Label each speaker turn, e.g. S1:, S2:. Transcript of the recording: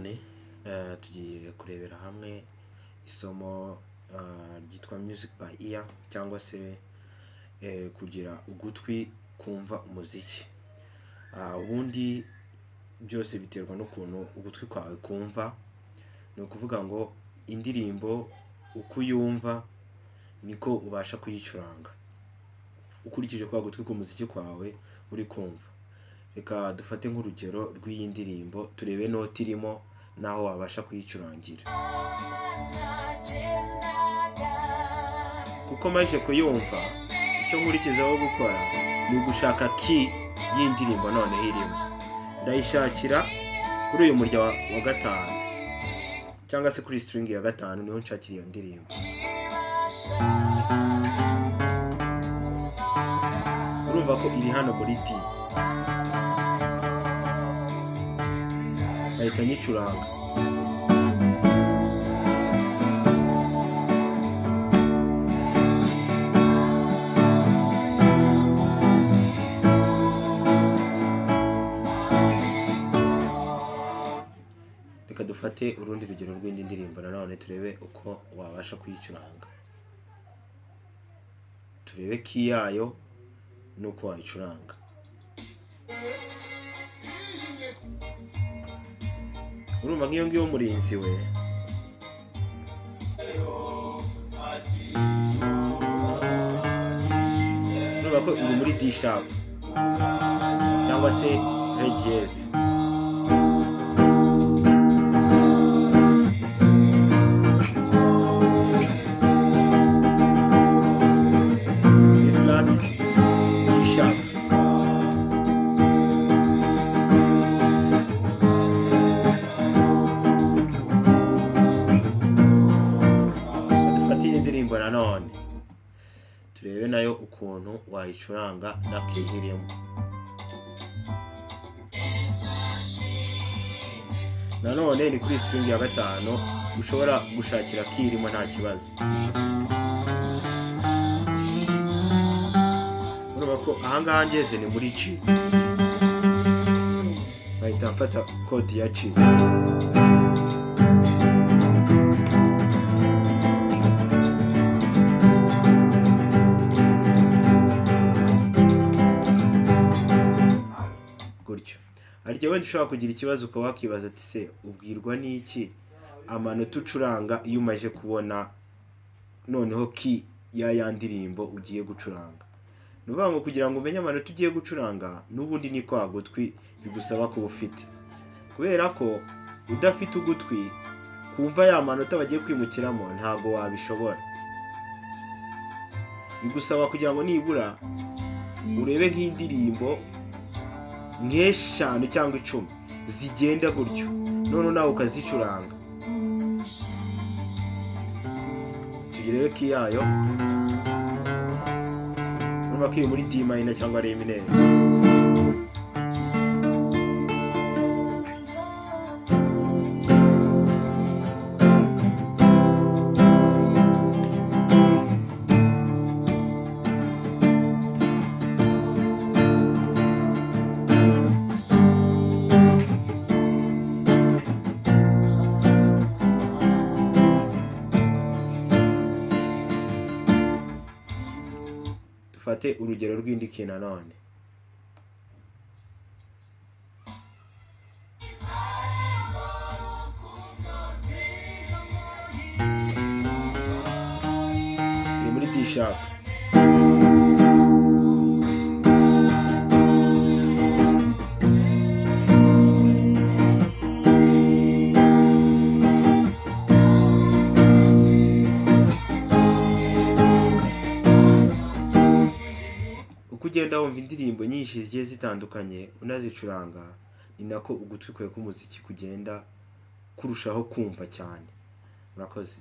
S1: cyane. Tugiye kurebera hamwe isomo ryitwa music by ear cyangwa se kugira ugutwi kumva umuziki. Ubundi byose biterwa n'ukuntu ugutwi kwawe kumva. Ni ukuvuga ngo indirimbo uko uyumva niko ubasha kuyicuranga ukurikije kwa gutwi k'umuziki kwawe uri kumva. Reka dufate nk'urugero rw'iyi ndirimbo turebe note irimo naho wabasha kuyicurangira. Kuko maze kuyumva, icyo nkurikizaho gukora ni ugushaka key y'indirimbo noneho irimo. Ndayishakira kuri uyu murya wa gatanu cyangwa se kuri string ya gatanu, niho nshakira iyo ndirimbo. Urumva ko iri hano muri D. Ahita nyicuranga. Reka dufate urundi rugero rw'indi ndirimbo nanone turebe uko wabasha kuyicuranga. Turebe key yayo nuko wayicuranga. Urumva nk'iyo ngiyo umurinzi we. Urumva ko iri muri D sharp cyangwa se Re jazz. Nanone turebe nayo ukuntu wayicuranga na key irimo. Nanone ni kuri string ya gatanu ushobora gushakira key irimo nta kibazo. Urumva ko ahangaha ngeze ni muri G. Bahita mfata code ya G. Ariko wenda ushobora kugira ikibazo ukaba wakibaza ati se ubwirwa n'iki amanota ucuranga iyo umaje kubona noneho key ya ndirimbo ugiye gucuranga. Nuvuga ngo kugira ngo umenye amanota ugiye gucuranga n'ubundi ni kwa gutwi bigusaba kuba ufite, kubera ko udafite ugutwi kumva ya manota bagiye kwimukiramo ntago wabishobora. Bigusaba kugira ngo nibura urebe nk'indirimbo nk'eshanu cyangwa 10 zigenda gutyo, none nawe ukazicuranga. Tugirebe key yayo. Urumva ko iri muri D minor cyangwa Re minor. Dufate urugero rw'indi key nanone. Ni muri D sharp. Ugenda wumva indirimbo nyinshi zigiye zitandukanye unazicuranga, ni nako ugutwi kwawe k'umuziki kugenda kurushaho kumva cyane. Murakoze.